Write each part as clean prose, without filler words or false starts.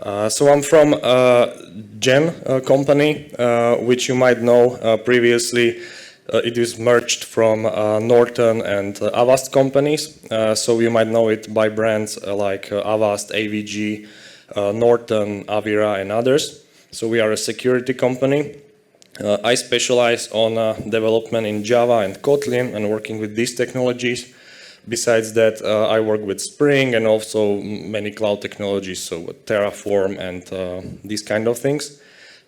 So I'm from Gen company, which you might know previously. It is merged from Norton and Avast companies. So you might know it by brands like Avast, AVG, Norton, Avira, and others. So we are a security company. I specialize on development in Java and Kotlin and working with these technologies. Besides that, I work with Spring and also many cloud technologies, so Terraform and these kind of things.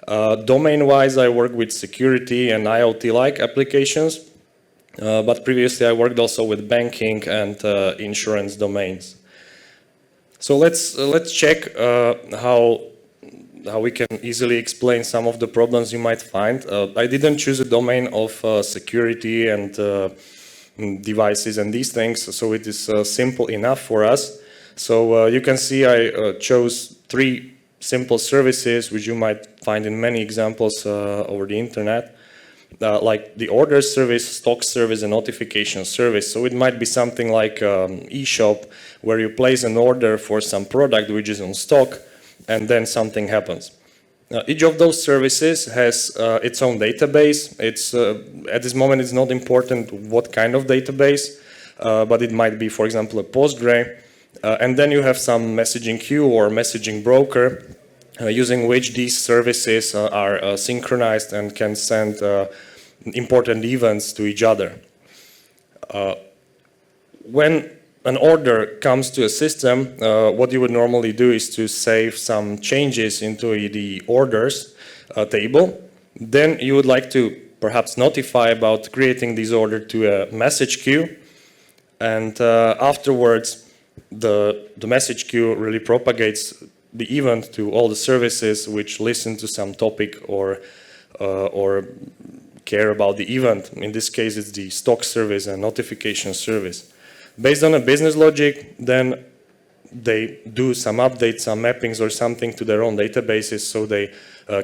Domain-wise, I work with security and IoT-like applications, but previously I worked also with banking and insurance domains. So let's check how we can easily explain some of the problems you might find. I didn't choose a domain of security and devices and these things, so it is simple enough for us. So you can see I chose 3 simple services which you might find in many examples over the internet, like the order service, stock service, and notification service. So it might be something like e-shop where you place an order for some product which is on stock and then something happens. Each of those services has its own database. It's at this moment it's not important what kind of database, but it might be, for example, a Postgre. And then you have some messaging queue or messaging broker using which these services are synchronized and can send important events to each other. When an order comes to a system, what you would normally do is to save some changes into the orders table. Then you would like to perhaps notify about creating this order to a message queue. And afterwards, the message queue really propagates the event to all the services which listen to some topic or care about the event. In this case, it's the stock service and notification service. Based on a business logic, then they do some updates, some mappings or something to their own databases, so they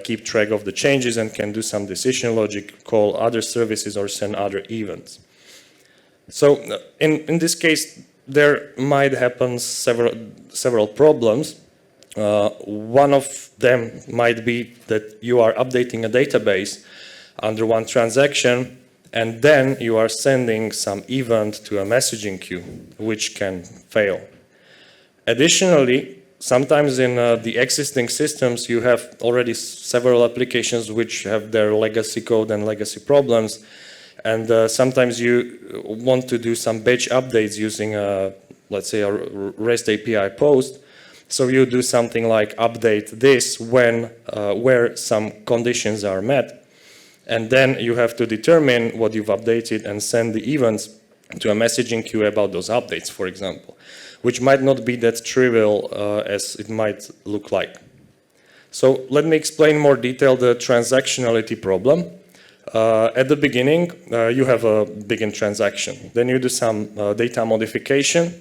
keep track of the changes and can do some decision logic, call other services or send other events. So in this case, there might happen several problems. One of them might be that you are updating a database under one transaction, and then you are sending some event to a messaging queue, which can fail. Additionally, sometimes in the existing systems, you have already several applications which have their legacy code and legacy problems. And sometimes you want to do some batch updates using, let's say, a REST API post. So you do something like update this when, where some conditions are met. And then you have to determine what you've updated and send the events to a messaging queue about those updates, for example, which might not be that trivial as it might look like. So let me explain more detail the transactionality problem. At the beginning, you have a begin transaction. Then you do some data modification.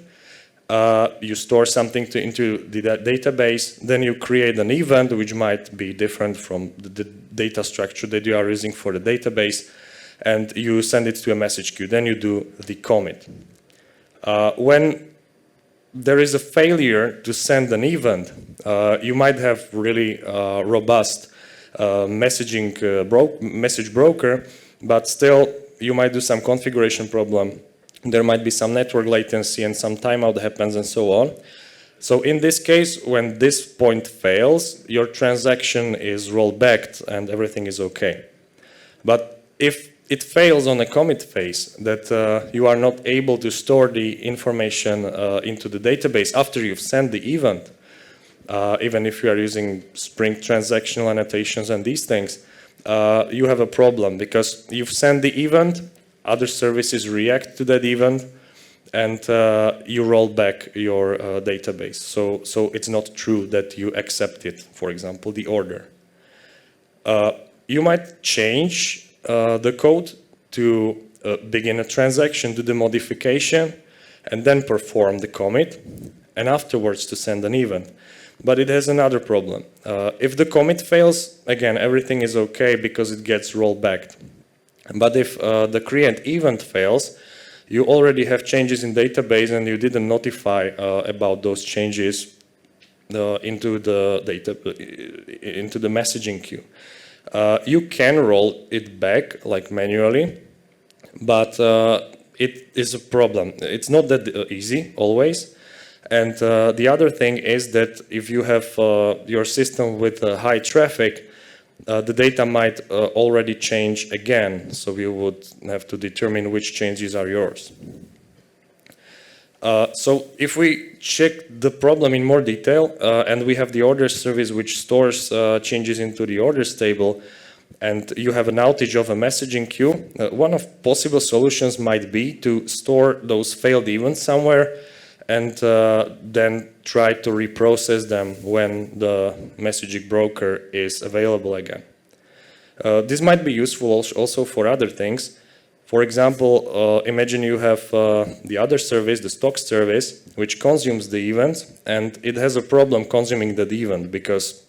You store something into the database. Then you create an event which might be different from the data structure that you are using for the database. And you send it to a message queue. Then you do the commit. When there is a failure to send an event, you might have really robust message broker, but still you might do some configuration problem. There might be some network latency and some timeout happens and so on. So in this case, when this point fails, your transaction is rolled back and everything is okay. But if it fails on a commit phase, that you are not able to store the information into the database after you've sent the event, even if you are using Spring transactional annotations and these things, you have a problem because you've sent the event, other services react to that event, and you roll back your database. So it's not true that you accepted, for example, the order. You might change the code to begin a transaction, do the modification, and then perform the commit, and afterwards to send an event. But it has another problem. If the commit fails, again, everything is okay because it gets rolled back. But if the create event fails, you already have changes in database and you didn't notify about those changes into the messaging queue. You can roll it back like manually, but it is a problem. It's not that easy always. And the other thing is that if you have your system with high traffic, the data might already change again. So you would have to determine which changes are yours. So if we check the problem in more detail, and we have the orders service which stores changes into the orders table, and you have an outage of a messaging queue, one of possible solutions might be to store those failed events somewhere and then try to reprocess them when the messaging broker is available again. This might be useful also for other things. For example, imagine you have the other service, the stock service, which consumes the event, and it has a problem consuming that event because,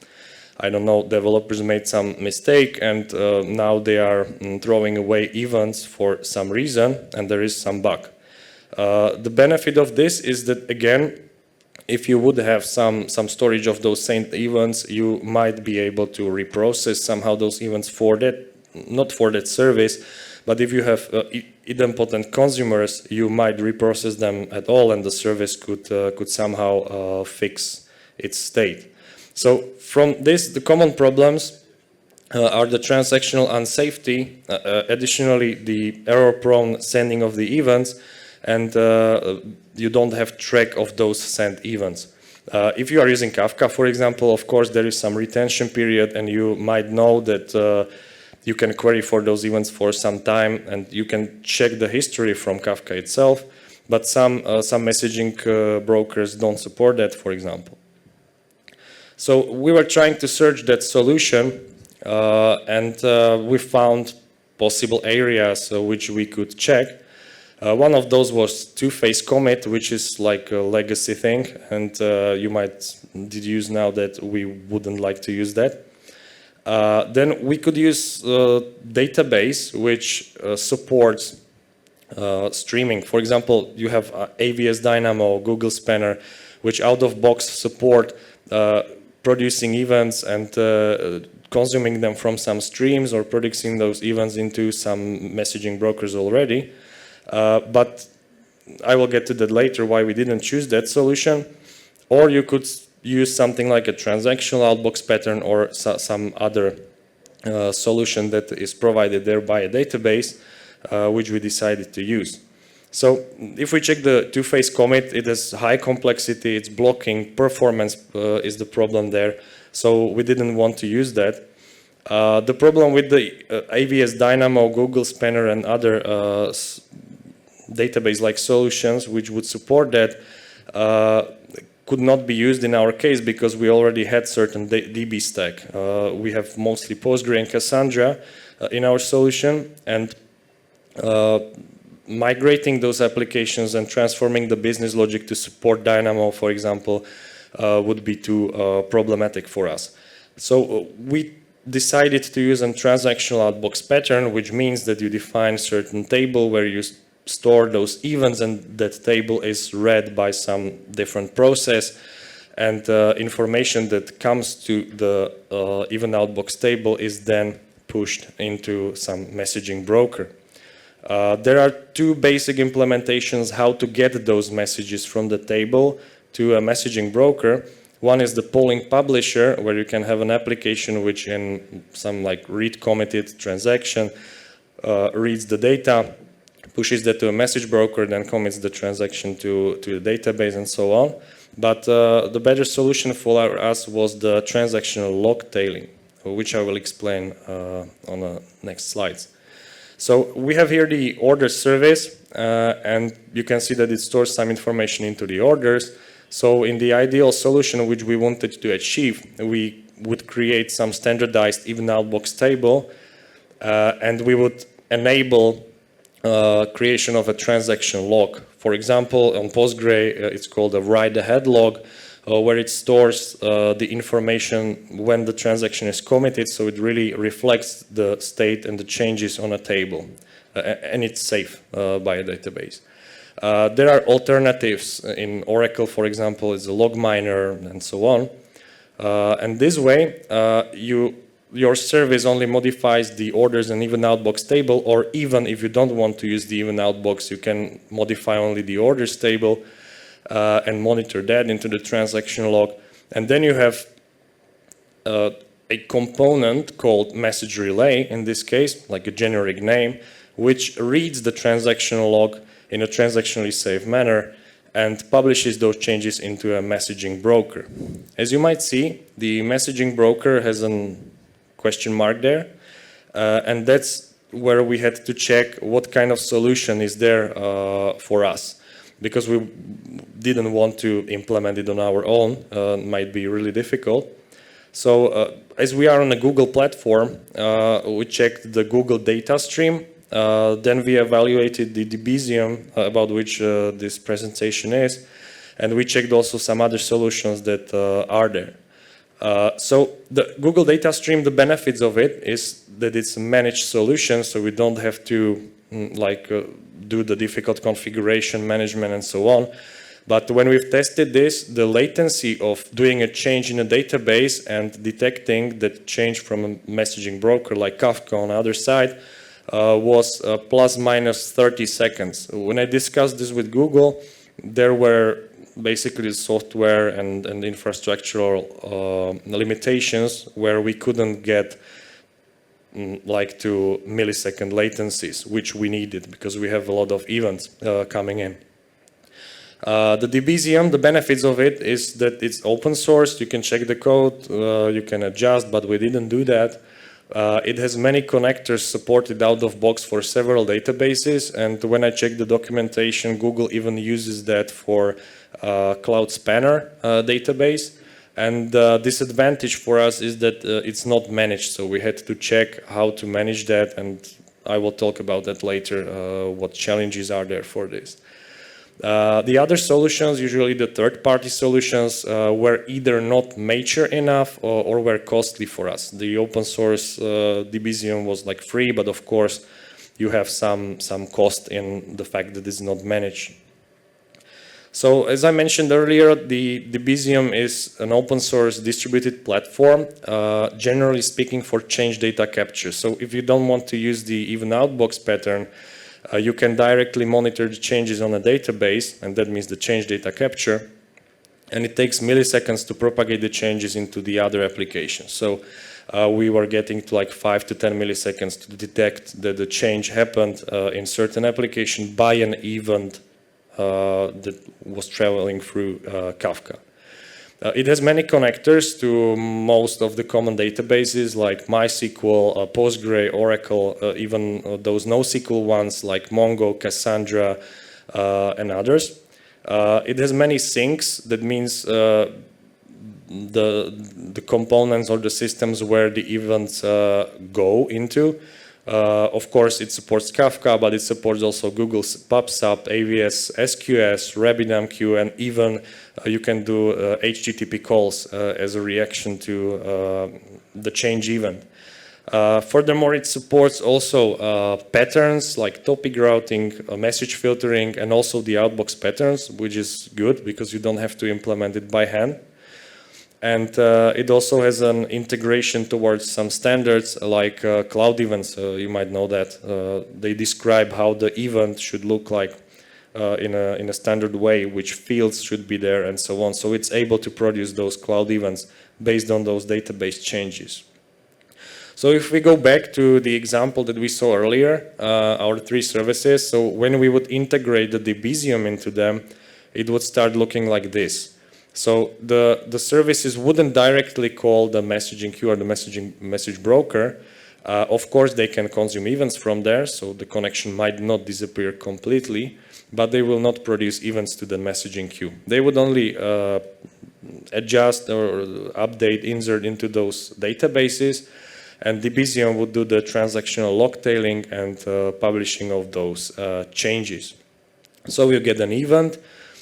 I don't know, developers made some mistake and now they are throwing away events for some reason and there is some bug. The benefit of this is that, again, if you would have some storage of those same events, you might be able to reprocess somehow those events for that, not for that service, but if you have idempotent consumers, you might reprocess them at all and the service could somehow fix its state. So from this, the common problems are the transactional unsafety, additionally the error-prone sending of the events, and you don't have track of those sent events. If you are using Kafka, for example, of course there is some retention period and you might know that you can query for those events for some time and you can check the history from Kafka itself, but some messaging brokers don't support that, for example. So we were trying to search that solution and we found possible areas which we could check. One of those was two-phase commit, which is like a legacy thing, and you might deduce now that we wouldn't like to use that. Then we could use database which supports streaming. For example, you have AVS Dynamo, Google Spanner, which out-of-box support producing events and consuming them from some streams or producing those events into some messaging brokers already. But I will get to that later, why we didn't choose that solution. Or you could use something like a transactional outbox pattern or some other solution that is provided there by a database, which we decided to use. So if we check the two-phase commit, it has high complexity, it's blocking, performance is the problem there. So we didn't want to use that. The problem with the AVS Dynamo, Google Spanner, and other database-like solutions which would support that could not be used in our case because we already had certain DB stack. We have mostly Postgre and Cassandra in our solution, and migrating those applications and transforming the business logic to support Dynamo, for example, would be too problematic for us. So we decided to use a transactional outbox pattern, which means that you define certain table where you store those events and that table is read by some different process, and information that comes to the event outbox table is then pushed into some messaging broker. There are two basic implementations how to get those messages from the table to a messaging broker. One is the polling publisher, where you can have an application which in some like read committed transaction reads the data, pushes that to a message broker, then commits the transaction to the database and so on. But the better solution for us was the transactional log tailing, which I will explain on the next slides. So we have here the order service, and you can see that it stores some information into the orders. So in the ideal solution which we wanted to achieve, we would create some standardized even outbox table, and we would enable creation of a transaction log. For example, on Postgre, it's called a write ahead log, where it stores the information when the transaction is committed, so it really reflects the state and the changes on a table, and it's safe by a database. There are alternatives in Oracle, for example, is a log miner and so on. And this way, your service only modifies the orders and even outbox table, or even if you don't want to use the even outbox, you can modify only the orders table and monitor that into the transaction log. And then you have a component called message relay, in this case, like a generic name, which reads the transactional log in a transactionally safe manner and publishes those changes into a messaging broker. As you might see, the messaging broker has a question mark there, and that's where we had to check what kind of solution is there for us, because we didn't want to implement it on our own. It might be really difficult. So as we are on a Google platform, we checked the Google data stream. Then we evaluated the Debezium, about which this presentation is, and we checked also some other solutions that are there. So the Google data stream, the benefits of it is that it's a managed solution, so we don't have to do the difficult configuration management and so on. But when we've tested this, the latency of doing a change in a database and detecting that change from a messaging broker like Kafka on the other side was plus minus 30 seconds. When I discussed this with Google, there were basically software and infrastructural limitations where we couldn't get like to millisecond latencies, which we needed because we have a lot of events coming in. The Debezium, the benefits of it is that it's open source, you can check the code, you can adjust, but we didn't do that. It has many connectors supported out of box for several databases, and when I check the documentation, Google even uses that for Cloud Spanner database. And the disadvantage for us is that it's not managed, so we had to check how to manage that, and I will talk about that later, what challenges are there for this. The other solutions, usually the third-party solutions, were either not mature enough or were costly for us. The open source Debezium was like free, but of course you have some cost in the fact that it's not managed. So as I mentioned earlier, the Debezium is an open source distributed platform, generally speaking for change data capture. So if you don't want to use the even outbox pattern, you can directly monitor the changes on a database, and that means the change data capture, and it takes milliseconds to propagate the changes into the other applications. So we were getting to like 5 to 10 milliseconds to detect that the change happened in certain application by an event that was traveling through Kafka. It has many connectors to most of the common databases like MySQL, Postgre, Oracle, even those NoSQL ones like Mongo, Cassandra, and others. It has many sinks. That means the components or the systems where the events go into. Of course, it supports Kafka, but it supports also Google's PubSub, AWS, SQS, RabbitMQ, and even you can do HTTP calls as a reaction to the change event. Furthermore, it supports also patterns like topic routing, message filtering, and also the outbox patterns, which is good because you don't have to implement it by hand. And it also has an integration towards some standards like cloud events. You might know that. They describe how the event should look like in a standard way, which fields should be there, and so on. So it's able to produce those cloud events based on those database changes. So if we go back to the example that we saw earlier, our three services, so when we would integrate the Debezium into them, it would start looking like this. So the services wouldn't directly call the messaging queue or the message broker. Of course, they can consume events from there, so the connection might not disappear completely, but they will not produce events to the messaging queue. They would only adjust or update, insert into those databases, and Debezium would do the transactional log tailing and publishing of those changes. So you get an event,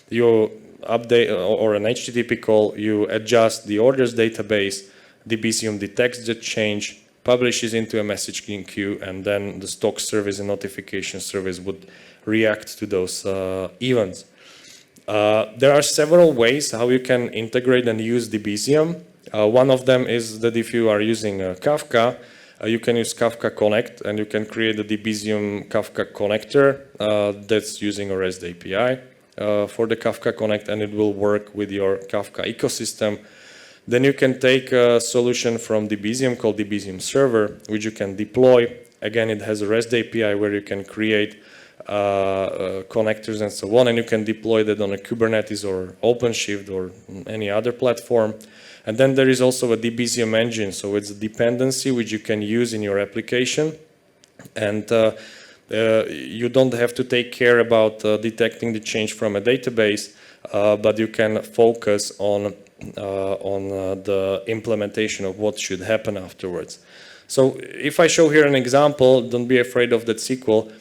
you update or an HTTP call, you adjust the orders database, Debezium detects the change, publishes into a messaging queue, and then the stock service and notification service would react to those events. There are several ways how you can integrate and use Debezium. One of them is that if you are using Kafka, you can use Kafka Connect, and you can create a Debezium Kafka connector that's using a REST API for the Kafka Connect, and it will work with your Kafka ecosystem. Then you can take a solution from Debezium called Debezium Server, which you can deploy. Again, it has a REST API where you can create connectors and so on, and you can deploy that on a Kubernetes or OpenShift or any other platform. And then there is also a Debezium engine, so it's a dependency which you can use in your application, and you don't have to take care about detecting the change from a database, but you can focus on the implementation of what should happen afterwards. So if I show here an example, don't be afraid of that SQL.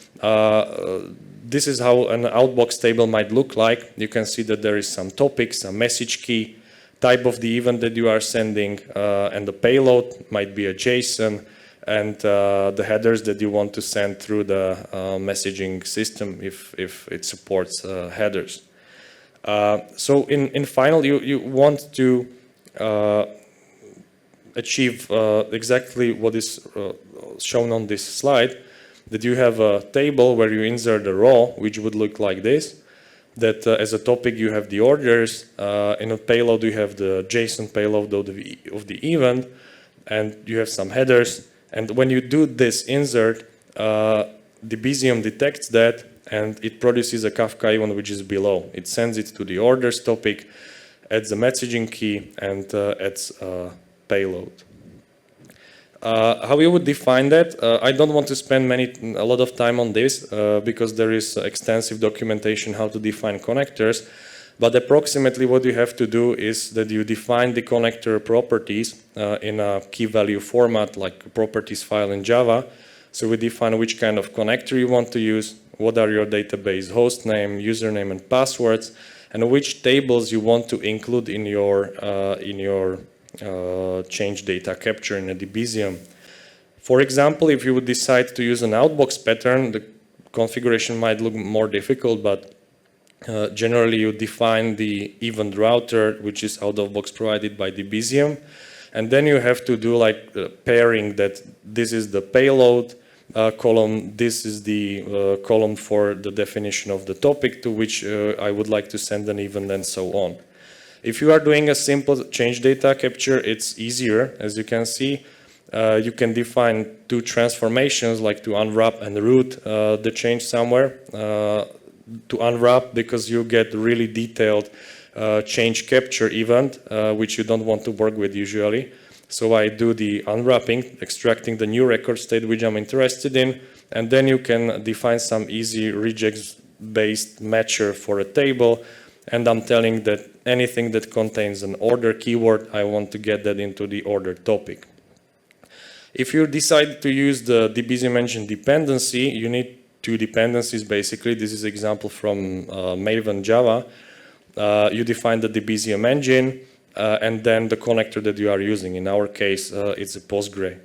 This is how an outbox table might look like. You can see that there is some topic, some message key, type of the event that you are sending, and the payload might be a JSON, and the headers that you want to send through the messaging system if it supports headers. So in final, you want to achieve exactly what is shown on this slide, that you have a table where you insert a row, which would look like this, that as a topic you have the orders, in a payload you have the JSON payload of the event, and you have some headers, and when you do this insert, Debezium detects that, and it produces a Kafka event which is below. It sends it to the orders topic, adds a messaging key, and adds a payload. How you would define that? I don't want to spend a lot of time on this because there is extensive documentation how to define connectors, but approximately what you have to do is that you define the connector properties in a key value format like a properties file in Java. So we define which kind of connector you want to use, what are your database host name, username, and passwords, and which tables you want to include in your change data capture in a Debezium. For example, if you would decide to use an outbox pattern, the configuration might look more difficult, but generally you define the event router, which is out of box provided by Debezium, and then you have to do like pairing that this is the payload column, this is the column for the definition of the topic to which I would like to send an event, and so on. If you are doing a simple change data capture, it's easier. As you can see, you can define two transformations, like to unwrap and route the change somewhere. To unwrap, because you get really detailed change capture event, which you don't want to work with usually. So I do the unwrapping, extracting the new record state which I'm interested in, and then you can define some easy regex-based matcher for a table, and I'm telling that anything that contains an order keyword, I want to get that into the order topic. If you decide to use the Debezium engine dependency, you need two dependencies basically. This is an example from Maven Java. You define the Debezium engine and then the connector that you are using. In our case, it's a Postgre.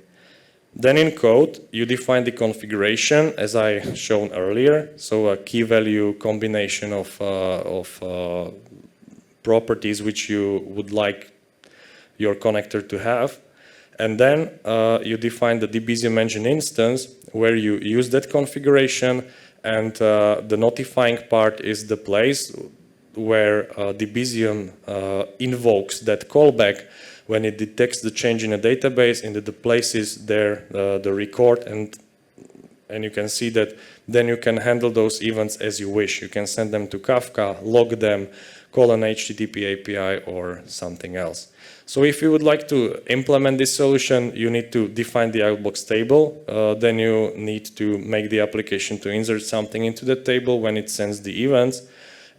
Then in code, you define the configuration as I shown earlier. So a key value combination of properties which you would like your connector to have. And then you define the Debezium engine instance where you use that configuration, and the notifying part is the place where Debezium invokes that callback when it detects the change in a database, and the places there the record, and you can see that then you can handle those events as you wish. You can send them to Kafka, log them, call an HTTP API or something else. So if you would like to implement this solution, you need to define the outbox table. Then you need to make the application to insert something into the table when it sends the events.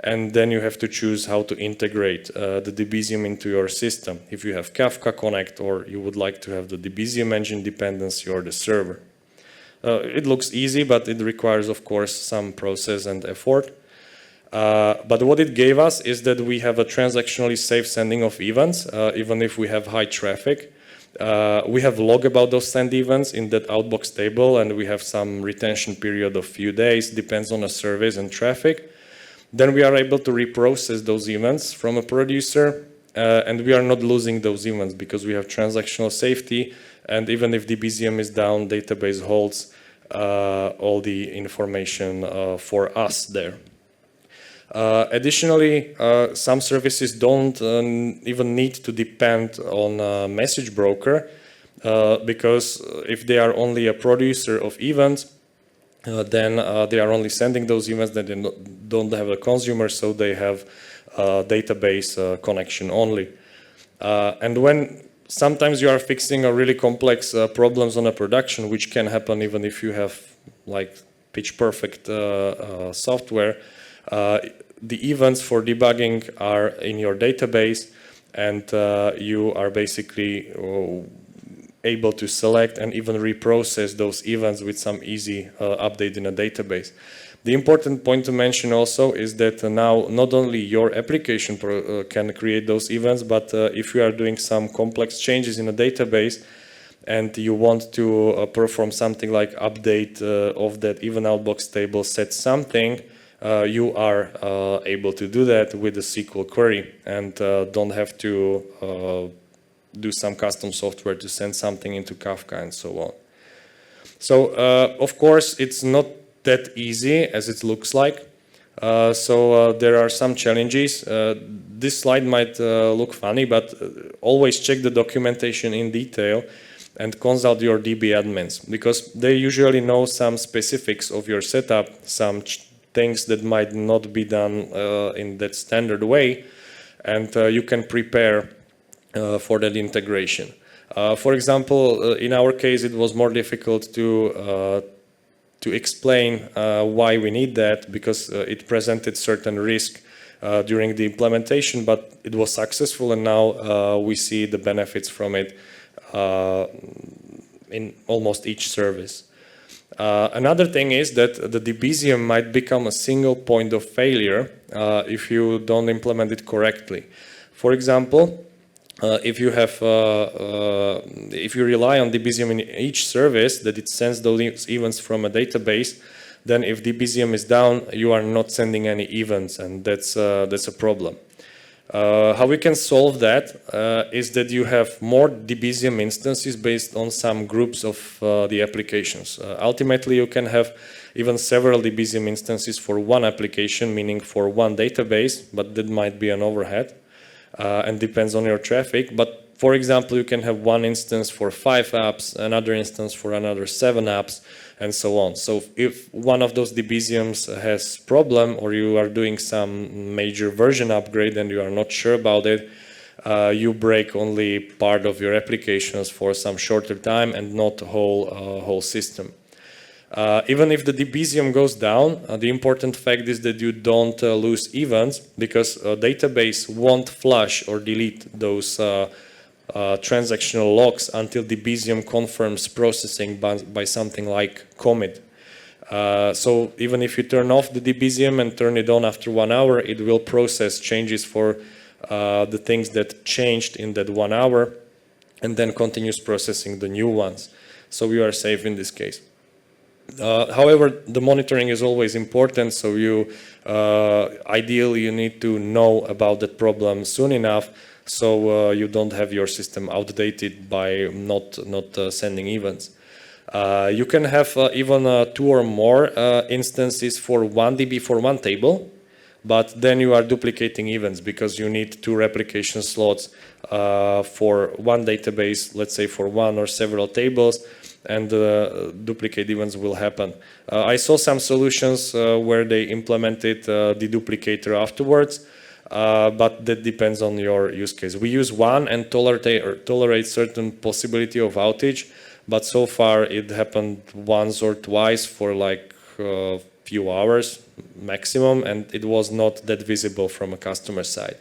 And then you have to choose how to integrate the Debezium into your system. If you have Kafka Connect, or you would like to have the Debezium engine dependency or the server. It looks easy, but it requires, of course, some process and effort. But what it gave us is that we have a transactionally safe sending of events, even if we have high traffic. We have log about those send events in that outbox table, and we have some retention period of few days, depends on the service and traffic. Then we are able to reprocess those events from a producer, and we are not losing those events because we have transactional safety, and even if Debezium is down, database holds all the information for us there. Additionally, some services don't even need to depend on a message broker because if they are only a producer of events, then they are only sending those events that they don't have a consumer, so they have a database connection only. And when sometimes you are fixing a really complex problems on a production, which can happen even if you have like pitch perfect software, the events for debugging are in your database, and you are basically able to select and even reprocess those events with some easy update in a database. The important point to mention also is that now not only your application can create those events, but if you are doing some complex changes in a database and you want to perform something like update of that even outbox table, set something, you are able to do that with a SQL query and don't have to do some custom software to send something into Kafka and so on. So of course it's not that easy as it looks like. There are some challenges. This slide might look funny, but always check the documentation in detail and consult your DB admins, because they usually know some specifics of your setup, some things that might not be done in that standard way, and you can prepare for that integration. For example, in our case, it was more difficult to explain why we need that, because it presented certain risk during the implementation, but it was successful, and now we see the benefits from it in almost each service. Another thing is that the Debezium might become a single point of failure if you don't implement it correctly. For example, if you rely on Debezium in each service that it sends those events from a database, then if Debezium is down, you are not sending any events, and that's a problem. How we can solve that is that you have more Debezium instances based on some groups of the applications. Ultimately, you can have even several Debezium instances for one application, meaning for one database, but that might be an overhead and depends on your traffic. But for example, you can have one instance for 5 apps, another instance for another 7 apps, and so on. So if one of those Debeziums has problem, or you are doing some major version upgrade and you are not sure about it, you break only part of your applications for some shorter time and not the whole system. Even if the Debezium goes down, the important fact is that you don't lose events, because a database won't flush or delete those transactional logs until Debezium confirms processing by something like commit. So even if you turn off the Debezium and turn it on after 1 hour, it will process changes for the things that changed in that 1 hour, and then continues processing the new ones. So you are safe in this case. However, the monitoring is always important, so you ideally you need to know about that problem soon enough, so you don't have your system outdated by not sending events. You can have even 2 or more instances for 1 DB for 1 table, but then you are duplicating events because you need 2 replication slots for 1 database, let's say for 1 or several tables, and duplicate events will happen. I saw some solutions where they implemented the duplicator afterwards, but that depends on your use case. We use one and tolerate certain possibility of outage, but so far it happened once or twice for like a few hours maximum, and it was not that visible from a customer side.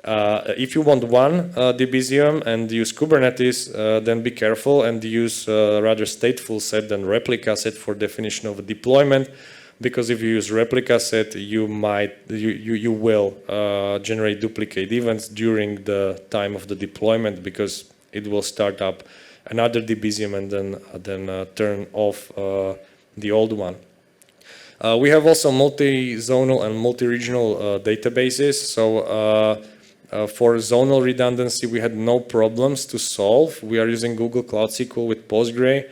If you want one Debezium and use Kubernetes, then be careful and use rather stateful set than replica set for definition of a deployment, because if you use replica set, you will generate duplicate events during the time of the deployment, because it will start up another Debezium and then turn off the old one. We have also multi-zonal and multi-regional databases. So for zonal redundancy, we had no problems to solve. We are using Google Cloud SQL with Postgre,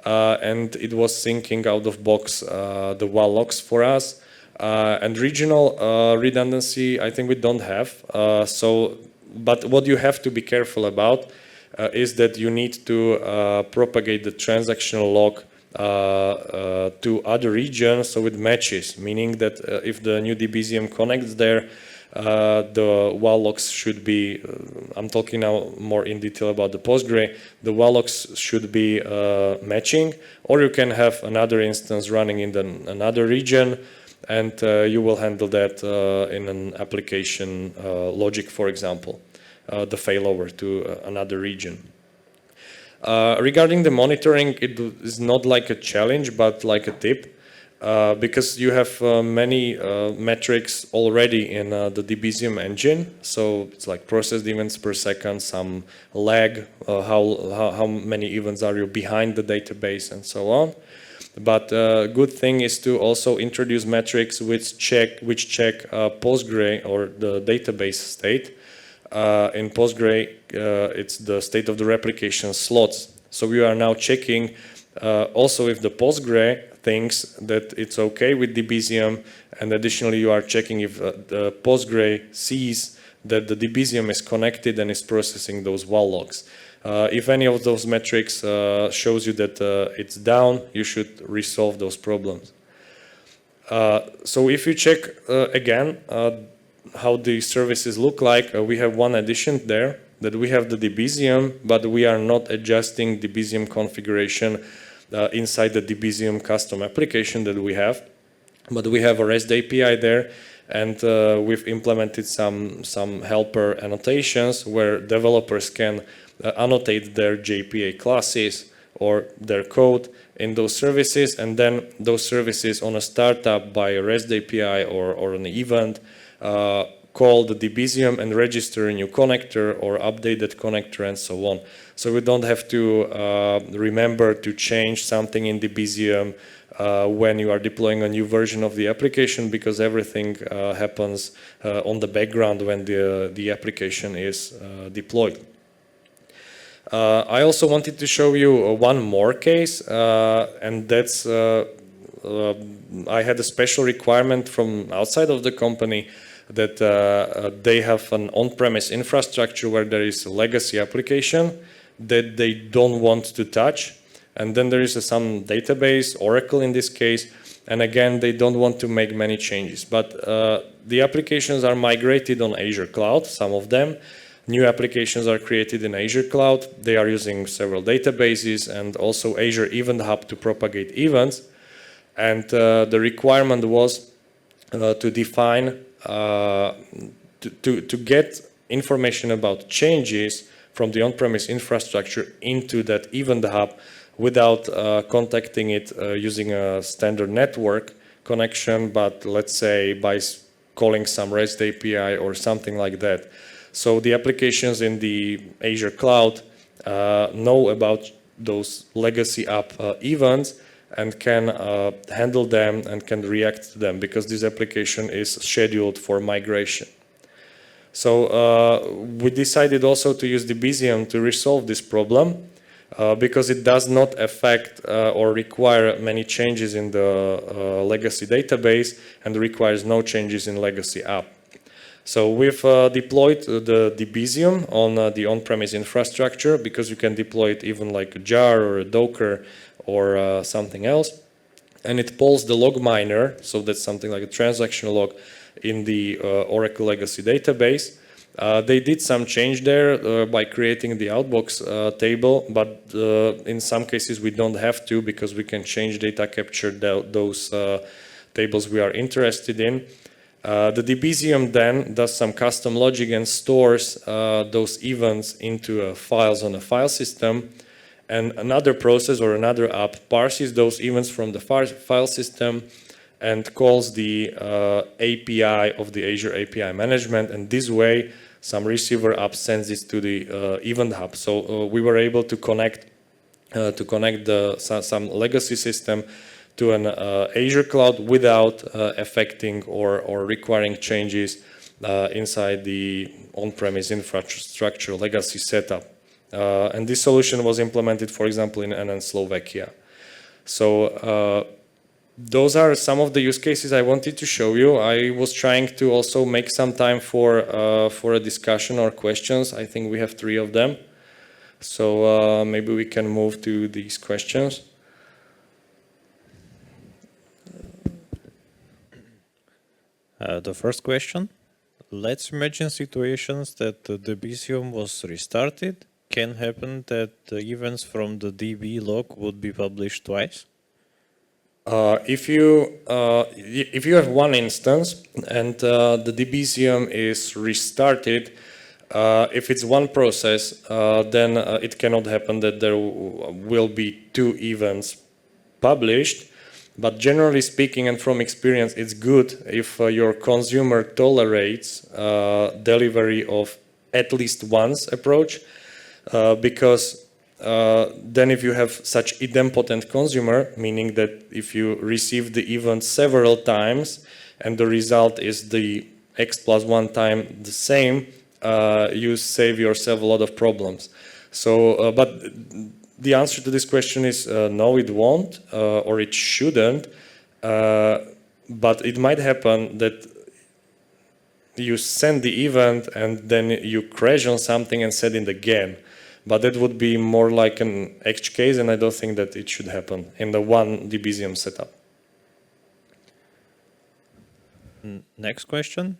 and it was syncing out of box the WAL logs for us. And regional redundancy, I think we don't have. But what you have to be careful about is that you need to propagate the transactional log to other regions so it matches, meaning that if the new Debezium connects there, the WAL logs should be, I'm talking now more in detail about the Postgre, the WAL logs should be matching, or you can have another instance running in another region, and you will handle that in an application logic, for example, the failover to another region. Regarding the monitoring, it is not like a challenge, but like a tip, because you have many metrics already in the Debezium engine. So it's like processed events per second, some lag, how many events are you behind the database, and so on. But good thing is to also introduce metrics which check Postgre or the database state. In Postgre, it's the state of the replication slots. So we are now checking also if the Postgre thinks that it's okay with Debezium, and additionally you are checking if the Postgre sees that the Debezium is connected and is processing those WAL logs. If any of those metrics shows you that it's down, you should resolve those problems. So if you check again how the services look like, we have one addition there, that we have the Debezium, but we are not adjusting Debezium configuration inside the Debezium custom application that we have. But we have a REST API there, and we've implemented some helper annotations where developers can annotate their JPA classes or their code in those services, and then those services on a startup by a REST API or an event call the Debezium and register a new connector or update that connector and so on. So we don't have to remember to change something in Debezium when you are deploying a new version of the application, because everything happens on the background when the application is deployed. I also wanted to show you one more case, and that's I had a special requirement from outside of the company that they have an on-premise infrastructure where there is a legacy application that they don't want to touch, and then there is some database, Oracle in this case, and again they don't want to make many changes, but the applications are migrated on Azure Cloud, some of them. New applications are created in Azure Cloud. They are using several databases and also Azure Event Hub to propagate events. And the requirement was to define, to get information about changes from the on-premise infrastructure into that Event Hub without contacting it using a standard network connection, but let's say by calling some REST API or something like that. So the applications in the Azure Cloud know about those legacy app events and can handle them and can react to them, because this application is scheduled for migration. So we decided also to use Debezium to resolve this problem because it does not affect or require many changes in the legacy database and requires no changes in legacy app. So we've deployed the Debezium on the on-premise infrastructure, because you can deploy it even like a jar or a Docker or something else. And it pulls the log miner, so that's something like a transactional log in the Oracle legacy database. They did some change there by creating the outbox table, but in some cases we don't have to, because we can change data capture those tables we are interested in. The Debezium then does some custom logic and stores those events into files on a file system, and another process or another app parses those events from the file system and calls the API of the Azure API management, and this way some receiver app sends it to the event hub. So we were able to connect some legacy system to an Azure cloud without affecting or requiring changes inside the on-premise infrastructure legacy setup. And this solution was implemented, for example, in Slovakia. So those are some of the use cases I wanted to show you. I was trying to also make some time for a discussion or questions. I think we have 3 of them. So maybe we can move to these questions. The first question. Let's imagine situations that the Debezium was restarted. Can happen that the events from the DB log would be published twice? If you have one instance and the Debezium is restarted, if it's one process, then it cannot happen that there will be 2 events published. But generally speaking, and from experience, it's good if your consumer tolerates delivery of at least once approach, because then if you have such idempotent consumer, meaning that if you receive the event several times and the result is the x+1 time the same, you save yourself a lot of problems. So, but the answer to this question is no, it won't, or it shouldn't, but it might happen that you send the event and then you crash on something and send it again. But that would be more like an edge case, and I don't think that it should happen in the one Debezium setup. Next question.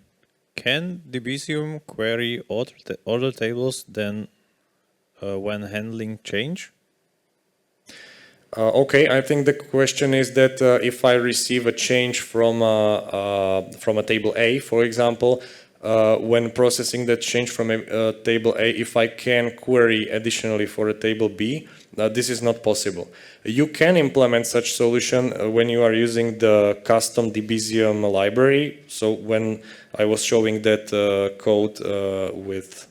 Can Debezium query other tables than when handling change? Okay, I think the question is that if I receive a change from a table A, for example, when processing that change from a table A, if I can query additionally for a table B, this is not possible. You can implement such solution when you are using the custom Debezium library. So when I was showing that code with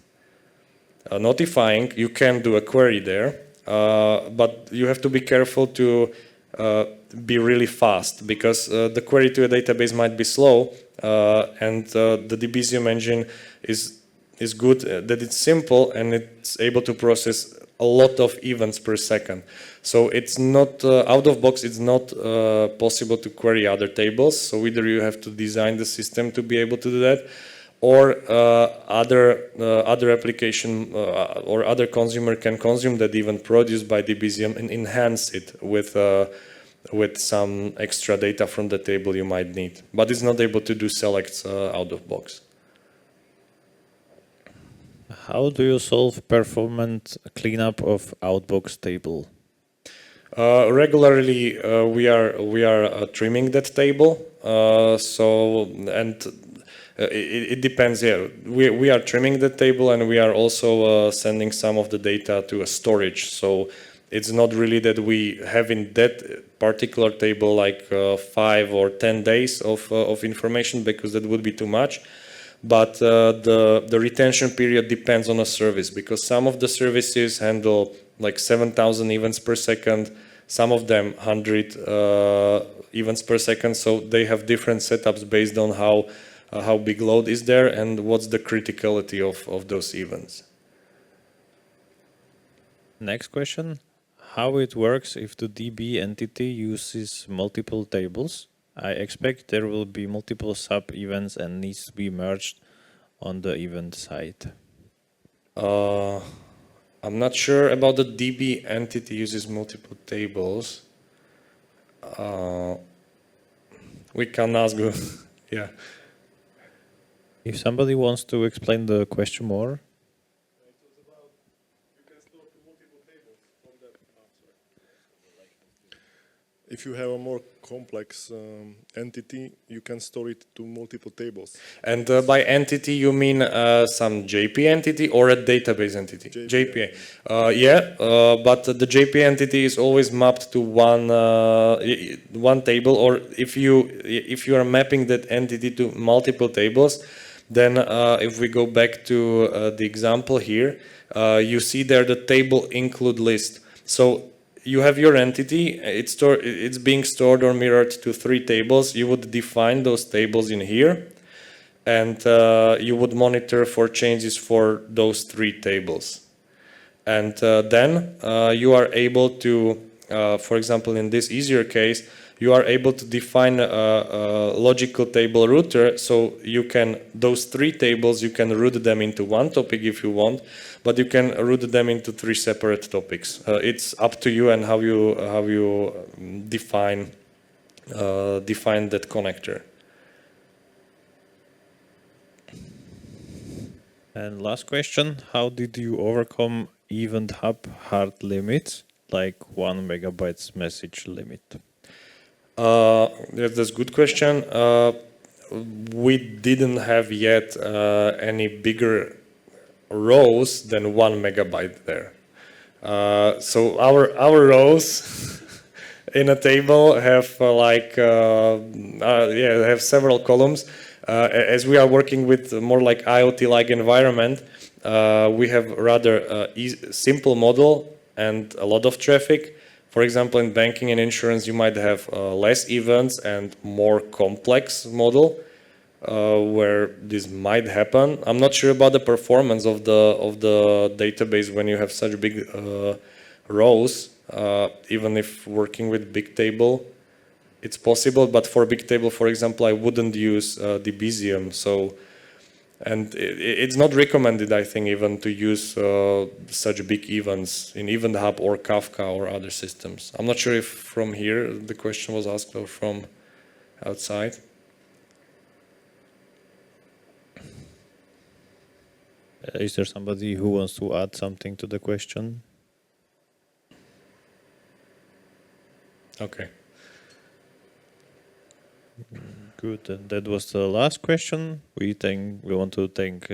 notifying, you can do a query there, but you have to be careful to be really fast, because the query to a database might be slow, and the Debezium engine is good that it's simple and it's able to process a lot of events per second. So it's not out of box, it's not possible to query other tables. So either you have to design the system to be able to do that, or other application or other consumer can consume that event produced by Debezium and enhance it with some extra data from the table you might need. But it's not able to do selects out of box. How do you solve performance cleanup of outbox table? Regularly, we are trimming that table. It depends. Yeah, we are trimming the table, and we are also sending some of the data to a storage. So it's not really that we have in that particular table like 5 or 10 days of information, because that would be too much. But the retention period depends on a service, because some of the services handle like 7,000 events per second, some of them 100 events per second. So they have different setups based on how big load is there and what's the criticality of those events. Next question. How it works if the DB entity uses multiple tables? I expect there will be multiple sub-events and needs to be merged on the event side. I'm not sure about the DB entity uses multiple tables. We can ask. Yeah. If somebody wants to explain the question more. if you have a more complex entity, you can store it to multiple tables. And by entity, you mean some JP entity or a database entity? JPA. Yeah, but the JP entity is always mapped to one table, or if you are mapping that entity to multiple tables, then if we go back to the example here, you see there the table include list. So you have your entity, it's being stored or mirrored to 3 tables. You would define those tables in here, and you would monitor for changes for those 3 tables. And then you are able to, for example, in this easier case, you are able to define a logical table router, so you can, those 3 tables, you can route them into one topic if you want, but you can route them into 3 separate topics. It's up to you and how you define that connector. And last question, how did you overcome Event Hub hard limits, like 1 megabytes message limit? That's a good question. We didn't have yet any bigger rows than 1 megabyte there. So our rows in a table have have several columns. As we are working with more like IoT-like environment, we have rather simple model and a lot of traffic. For example, in banking and insurance, you might have less events and more complex model where this might happen. I'm not sure about the performance of the database when you have such big rows. Even if working with big table, it's possible. But for big table, for example, I wouldn't use Debezium. So. And it's not recommended, I think, even to use such big events in Event Hub or Kafka or other systems. I'm not sure if from here the question was asked or from outside. Is there somebody who wants to add something to the question? Okay. Good, and that was the last question. We want to thank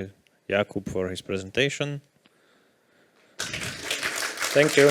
Jakub for his presentation. Thank you.